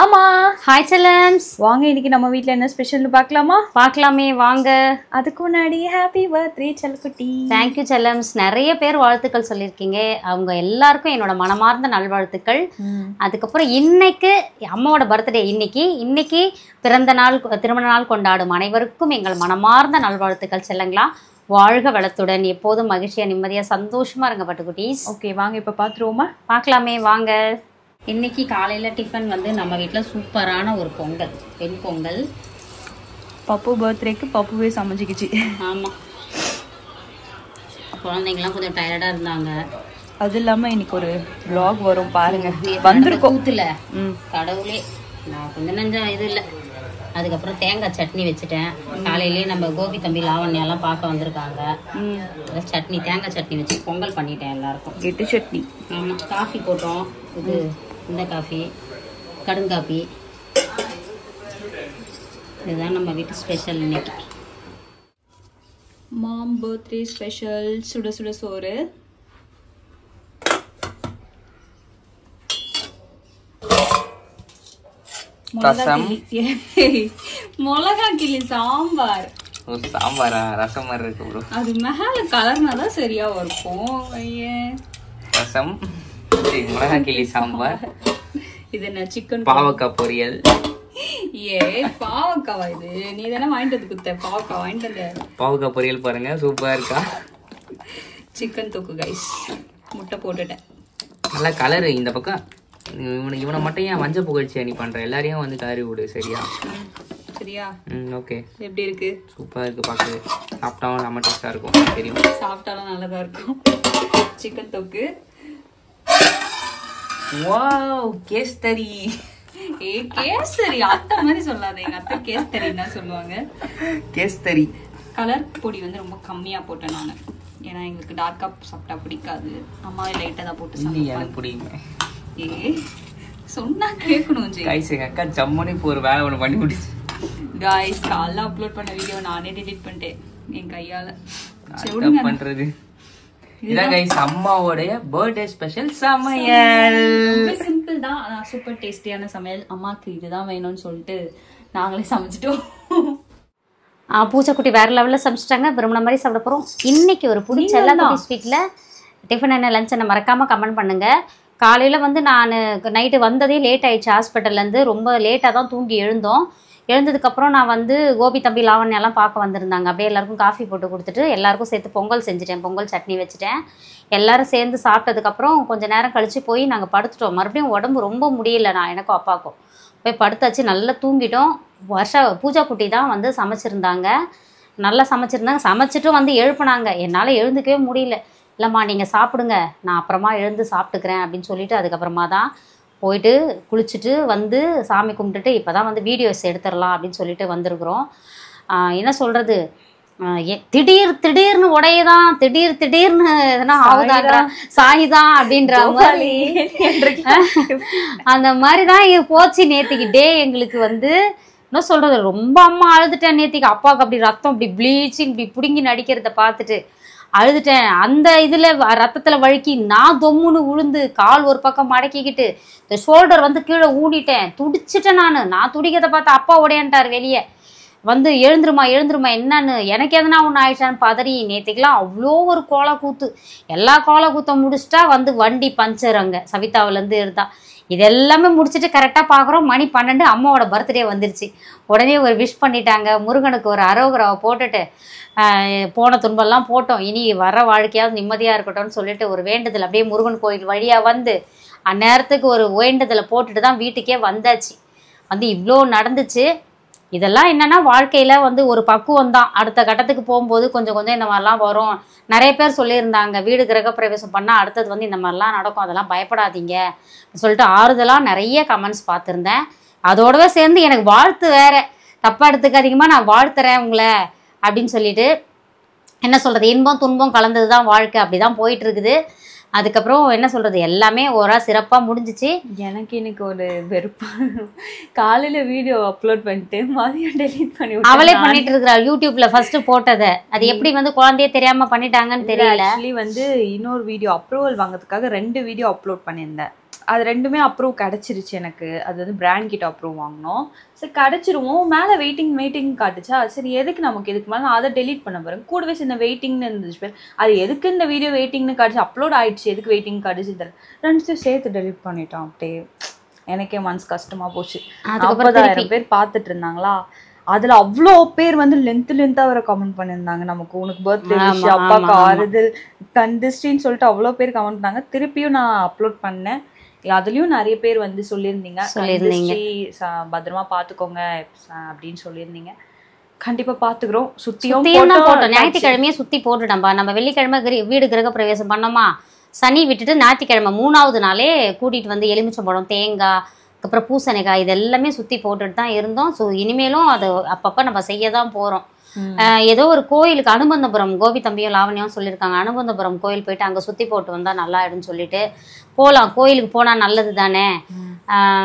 ஆமா. ஹாய் செல்லம்ஸ், வாங்க இன்னைக்கு நம்ம வீட்ல என்ன ஸ்பெஷல்னு பார்க்கலாமா? பார்க்கலாமே வாங்க. அதுக்கு முன்னாடி ஹாப்பி பர்த்டே செல்லக்குட்டி. தேங்க்யூ செல்லம்ஸ். நிறைய பேர் வாழ்த்துக்கள் சொல்லியிருக்கீங்க. அவங்க எல்லாருக்கும் என்னோட மனமார்ந்த நல்வாழ்த்துக்கள். அதுக்கப்புறம் இன்னைக்கு அம்மாவோட பர்த்டே. இன்னைக்கு பிறந்த நாள் திருமண நாள் கொண்டாடும் அனைவருக்கும் எங்கள் மனமார்ந்த நல்வாழ்த்துக்கள் செல்லுங்களா. வாழ்க வளத்துடன் எப்போதும் மகிழ்ச்சியா நிம்மதியா சந்தோஷமா இருங்க பட்டுக்குட்டீஸ். ஓகே வாங்க இப்ப பாத்துருவோமா? பார்க்கலாமே வாங்க. இன்னைக்கு காலையில் டிஃபன் வந்து நம்ம வீட்டில் சூப்பரான ஒரு பொங்கல், வெண் பொங்கல். பப்பு பர்த்டேக்கு பப்புவே சமைச்சிக்கிச்சு. ஆமாம், குழந்தைங்களாம் கொஞ்சம் டயர்டாக இருந்தாங்க. அது இல்லாமல் இன்னைக்கு ஒரு vlog வரும் பாருங்க. வந்திருக்கோம் கூத்துல கடவுளே. நான் கொஞ்சம் நஞ்சம் இது இல்லை. அதுக்கப்புறம் தேங்காய் சட்னி வச்சுட்டேன். காலையிலேயே நம்ம கோபி தம்பி லாவண்யாலாம் பார்க்க வந்திருக்காங்க. சட்னி, தேங்காய் சட்னி வச்சு பொங்கல் பண்ணிட்டேன் எல்லாருக்கும். கெட்டு சட்னி. ஆமாம், காஃபி போட்டோம். இது இந்த காஃபி, கடுங்காப்பி. இதுதான் நம்ம வீட்டு ஸ்பெஷல் இன்னைக்கு. மாம் பர்த்டே ஸ்பெஷல் சுட சுட சோறு. மிளகா கிள்ளி சாம்பார். சாம்பாரா? ரசம் மாதிரி இருக்கு ப்ரோ. அது மேல கலர்னாதான் சரியா இருக்கும். ரசம், மிளகா கிள்ளி சாம்பார். இது என்ன சிக்கன் பாவக்காய் பொரியல். ஏ பாவக்காவா? இது நீ தானே வாங்கிட்டு வந்து கொடுத்த பாவக்காய். வாங்கிட்டு வந்த பாவக்காய் பொரியல் பாருங்க, சூப்பரா இருக்கா. சிக்கன் தொக்கு கைஸ். முட்டை போட்டுட்டேன். நல்லா கலரு. இந்த பக்கம் இவனை மட்டும் ஏன் மஞ்சள் புகழ்ச்சி நீ பண்ற? எல்லாரையும் வந்து கலரி விடு சரியா? சரியா? ஓகே. எப்படி இருக்கு? சூப்பரா இருக்கு. பார்க்க சாப்பிட்டாலும் நம்ம டேஸ்டா இருக்கும். தெரியும், சாப்பிட்டாலும் நல்லதா இருக்கும். சிக்கன் தொக்கு. வாவ், கேஸ்தரி. ஏ கேசரி அத்தை மாதிரி சொல்லாத. எங்க அத்தை கேசரின்னு தான் சொல்லுவாங்க. கேஸ்தரி. கலர் பொடி வந்து ரொம்ப கம்மியா போட்டேன் நான். ஏன்னா எங்களுக்கு டார்க்கா சாப்பிட்டா பிடிக்காது. அம்மாவே லைட்டா தான் போட்டு சாப்பிடுவாங்க. பிடிக்குமே. ஏ சொன்னா கேட்கணும் ஜி. கைஸ், எங்க அக்கா ஜம்முனி ஒரு வேலை ஒன்று பண்ணி முடிச்சு. காய்ஸ், காலைல அப்லோட் பண்ண வீடியோ நானே டெலிட் பண்ணிட்டேன் என் கையால. பண்றது இதான் கைஸ், அம்மாவோடைய பர்த்டே ஸ்பெஷல் சமையல். சிம்பிள் தான், ஆனா சூப்பர் டேஸ்டியான சமையல். அம்மாக்கு இதுதான் வேணும்னு சொல்லிட்டு நாங்களே சமைச்சிட்டோம். பூச்சக்குட்டி வேற லெவலில் சமைச்சிட்டாங்க. விரும்பின மாதிரி சாப்பிட போகிறோம். இன்னைக்கு ஒரு பிடிச்ச எல்லா ஸ்வீட்டில் டிஃபன் என்ன லஞ்ச் என்ன மறக்காமல் கமெண்ட் பண்ணுங்கள். காலையில் வந்து நான் நைட்டு வந்ததே லேட் ஆகிடுச்சு. ஹாஸ்பிட்டல்லேருந்து ரொம்ப லேட்டாக தான் தூங்கி எழுந்தோம். எழுந்ததுக்கப்புறம் நான் வந்து கோபி தம்பி லாவண்யாலாம் பார்க்க வந்திருந்தாங்க. அப்படியே எல்லாருக்கும் காஃபி போட்டு கொடுத்துட்டு எல்லாருக்கும் சேர்த்து பொங்கல் செஞ்சுட்டேன். பொங்கல் சட்னி வச்சுட்டேன். எல்லோரும் சேர்ந்து சாப்பிட்டதுக்கப்புறம் கொஞ்சம் நேரம் கழித்து போய் நாங்கள் படுத்துட்டோம். மறுபடியும் உடம்பு ரொம்ப முடியல. நான் எனக்கும் அப்பாவுக்கும் போய் படுத்தாச்சு. நல்லா தூங்கிட்டோம். பூஜா குட்டி தான் வந்து சமைச்சிருந்தாங்க. நல்லா சமைச்சிருந்தாங்க. சமைச்சிட்டும் வந்து எழுப்புனாங்க. என்னால் எழுந்துக்கவே முடியல. இல்லைம்மா நீங்கள் சாப்பிடுங்க, நான் அப்புறமா எழுந்து சாப்பிட்டுக்கிறேன் அப்படின்னு சொல்லிட்டு அதுக்கப்புறமா தான் போயிட்டு குளிச்சுட்டு வந்து சாமி கும்பிட்டுட்டு இப்போ தான் வந்து வீடியோஸ் எடுத்துடலாம் அப்படின்னு சொல்லிட்டு வந்திருக்கிறோம். என்ன சொல்கிறது, திடீர்னு உடையதான், திடீர்னு எதனா ஆகுதான்றா சாயிதான் அப்படின்ற மாதிரி அந்த மாதிரி தான் இது போச்சு நேற்றுக்கு டே. எங்களுக்கு வந்து என்ன சொல்கிறது, ரொம்ப அம்மா அழுதுட்டேன் நேற்றுக்கு. அப்பாவுக்கு அப்படி ரத்தம் அப்படி ப்ளீச்சிங் இப்படி பிடுங்கி நடிக்கிறத பார்த்துட்டு அழுதுட்டேன். அந்த இதில் ரத்தத்தில் வழுக்கி நான் தொம்முன்னு உழுந்து கால் ஒரு பக்கம் மடக்கிக்கிட்டு இந்த ஷோல்டர் வந்து கீழே ஊனிட்டேன். துடிச்சிட்டேன். நான் துடிக்கிறத பார்த்து அப்பா உடையன்ட்டார் வெளியே வந்து, எழுந்துருமா என்னன்னு, எனக்கு எதனா ஒன்று ஆயிடுச்சான்னு பதறி நேற்றுக்கெலாம் அவ்வளோ ஒரு கோலை கூத்து. எல்லா கோலை கூத்த முடிச்சிட்டா வந்து வண்டி பஞ்சர் அங்கே சவிதாவிலேருந்து இருந்தா. இதெல்லாமே முடிச்சுட்டு கரெக்டாக பார்க்குறோம், மணி 12. அம்மாவோட பர்த்டே வந்துருச்சு. உடனே ஒரு விஷ் பண்ணிட்டாங்க. முருகனுக்கு ஒரு அரோகராவை போட்டுட்டு போன துன்பெல்லாம் போட்டோம். இனி வர வாழ்க்கையாவது நிம்மதியாக இருக்கட்டும்னு சொல்லிட்டு ஒரு வேண்டுதல் அப்படியே முருகன் கோயில் வழியாக வந்து அந்நேரத்துக்கு ஒரு வேண்டுதலை போட்டுட்டு தான் வீட்டுக்கே வந்தாச்சு. வந்து இவ்வளோ நடந்துச்சு. இதெல்லாம் என்னென்னா வாழ்க்கையில் வந்து ஒரு பக்குவம் தான். அடுத்த கட்டத்துக்கு போகும்போது கொஞ்சம் இந்த மாதிரிலாம் வரும். நிறைய பேர் சொல்லியிருந்தாங்க வீடு கிரகப்பிரவேசம் பண்ணால் அடுத்தது வந்து இந்த மாதிரிலாம் நடக்கும், அதெல்லாம் பயப்படாதீங்க சொல்லிட்டு ஆறுதலாக நிறைய கமெண்ட்ஸ் பார்த்துருந்தேன். அதோடவே சேர்ந்து எனக்கு வாழ்த்து வேற, தப்பாக எடுத்துக்காதீங்கம்மா நான் வாழ்த்துறேன் உங்களை அப்படின்னு சொல்லிட்டு. என்ன சொல்கிறது, இன்பம் துன்பம் கலந்தது தான் வாழ்க்கை. அப்படி தான் போயிட்டு இருக்குது. அதுக்கப்புறம் என்ன சொல்கிறது, எல்லாமே ஓரா சிறப்பாக முடிஞ்சிச்சு. எனக்கு இன்னைக்கு ஒரு வெறுப்பா, காலையில் வீடியோ அப்லோட் பண்ணிட்டு மதியம் டெலிட் பண்ணி அவளே பண்ணிட்டு இருக்கிறா யூடியூப்ல ஃபர்ஸ்ட் போட்டதை. அது எப்படி வந்து குழந்தையே தெரியாம பண்ணிட்டாங்கன்னு தெரியல. ஆக்சுவலி வந்து இன்னொரு வீடியோ அப்ரூவல் வாங்கிறதுக்காக 2 வீடியோ அப்லோட் பண்ணியிருந்தேன். அது ரெண்டுமே அப்ரூவ் கிடச்சிருச்சு எனக்கு. அது வந்து பிராண்ட் கிட்ட அப்ரூவ் வாங்கினோம். சரி கிடச்சிருவோம். மேலே வெயிட்டிங் காட்டுச்சா, சரி எதுக்கு நமக்கு இதுக்கு மேலே நான் அதை டெலீட் பண்ண போகிறேன். கூடவே இந்த வெயிட்டிங்னு இருந்துச்சு. அது எதுக்கு இந்த வீடியோ வெயிட்டிங்னு காட்டுச்சு, அப்லோட் ஆயிடுச்சு, எதுக்கு வெயிட்டிங் காட்டுச்சு தெரியல. ரெண்டுத்தையும் சேர்த்து டெலீட் பண்ணிட்டோம். அப்படியே எனக்கே மனசு கஷ்டமாக போச்சு. 40,000 பேர் பார்த்துட்டு இருந்தாங்களா, அதில் அவ்வளோ பேர் வந்து லென்த்தாக வர கமெண்ட் பண்ணியிருந்தாங்க. நமக்கு உனக்கு பர்த்டே விஷ், அப்பாவுக்கு ஆறுதல், கண்டிஸ்டின்னு சொல்லிட்டு அவ்வளோ பேர் கமெண்ட் பண்ணாங்க. திருப்பியும் நான் அப்லோட் பண்ணேன். அதுலயும் நிறைய பேர் வந்து சொல்லியிருந்தீங்க பத்திரமா பாத்துக்கோங்க அப்படின்னு சொல்லியிருந்தீங்க. கண்டிப்பா பாத்துக்கிறோம். சுத்தியும் போட்டோம். ஞாயிற்றுக்கிழமையே சுத்தி போட்டுட்டோம்பா. நம்ம வெள்ளிக்கிழமை வீடு கிரக பிரவேசம் பண்ணோமா, சனி விட்டுட்டு ஞாயிற்றுக்கிழமை 3ஆவது நாளே கூட்டிட்டு வந்து எலுமிச்சம்பழம், தேங்காய், அப்புறம் பூசணிக்காய் இது எல்லாமே சுத்தி போட்டுட்டு தான் இருந்தோம். ஸோ இனிமேலும் அது அப்பப்போ நம்ம செய்ய தான் போறோம். ஏதோ ஒரு கோயிலுக்கு அனுபந்தபுரம் கோபி தம்பியும் லாவணியும் சொல்லியிருக்காங்க, அனுபந்தபுரம் கோயில் போயிட்டு அங்கே சுற்றி போட்டு வந்தால் நல்லா ஆயிடும்னு சொல்லிட்டு போகலாம். கோயிலுக்கு போனால் நல்லது தானே.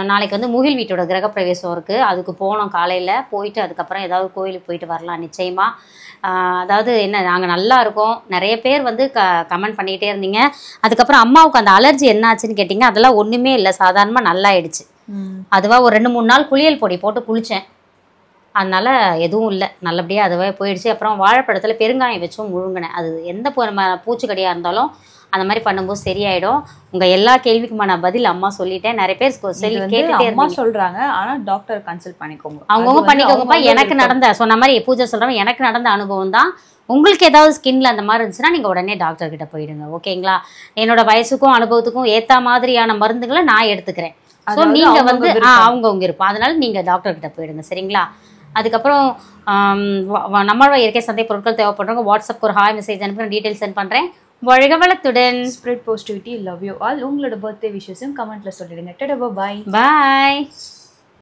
நாளைக்கு வந்து முகில் வீட்டோட கிரகப்பிரவேசம் இருக்குது, அதுக்கு போனோம். காலையில் போயிட்டு அதுக்கப்புறம் ஏதாவது கோயிலுக்கு போயிட்டு வரலாம் நிச்சயமாக. அதாவது என்ன, நாங்கள் நல்லா இருக்கோம். நிறைய பேர் வந்து கமெண்ட் பண்ணிகிட்டே இருந்தீங்க. அதுக்கப்புறம் அம்மாவுக்கு அந்த அலர்ஜி என்ன ஆச்சுன்னு கேட்டிங்க. அதெல்லாம் ஒன்றுமே இல்லை, சாதாரணமாக நல்லா ஆயிடுச்சு. அதுவாக ஒரு 2-3 நாள் குளியல் பொடி போட்டு குளித்தேன், அதனால் எதுவும் இல்லை, நல்லபடியாக அதுவே போயிடுச்சு. அப்புறம் வாழைப்பழத்தில் பெருங்காயம் வச்சும் முழுங்கினேன். அது எந்த பூச்சிக்கடியாக இருந்தாலும் அந்த மாதிரி பண்ணும்போது சரியாயிடும். உங்கள் எல்லா கேள்விக்குமான பதில் அம்மா சொல்லிட்டேன். நிறைய பேர் கேட்டுட்டே அம்மா சொல்கிறாங்க, ஆனால் டாக்டர் கன்சல்ட் பண்ணிக்கோங்க, அவங்கவுங்க பண்ணிக்கோங்கப்பா. எனக்கு நடந்த சொன்ன மாதிரி பூஜை சொல்கிறவங்க எனக்கு நடந்த அனுபவம் தான். உங்களுக்கு ஏதாவது ஸ்கின்ல அந்த மாதிரி இருந்துச்சுன்னா நீங்கள் உடனே டாக்டர்கிட்ட போயிடுங்க, ஓகேங்களா. என்னோட வயசுக்கும் அனுபவத்துக்கும் ஏற்ற மாதிரியான மருந்துகளை நான் எடுத்துக்கிறேன். ஸோ நீங்கள் வந்து அவங்கவுங்க இருப்போம், அதனால நீங்கள் டாக்டர்கிட்ட போயிடுங்க, சரிங்களா. அதுக்கப்புறம் நம்மளோட இயற்கை சந்தை பொருட்கள் தேவைப்படுறவங்க வாட்ஸ்அப்க்கு ஒரு ஹாய் மெசேஜ் அனுப்பி டீட்டெயில்ஸ் சென்ட் பண்ணுறேன். வாழ்க வளத்துடன். Spread positivity, love you all. உங்களோட பர்த்டே விஷஸும் கமெண்ட்ல சொல்லிடுங்க. டடா, பாய் பாய்.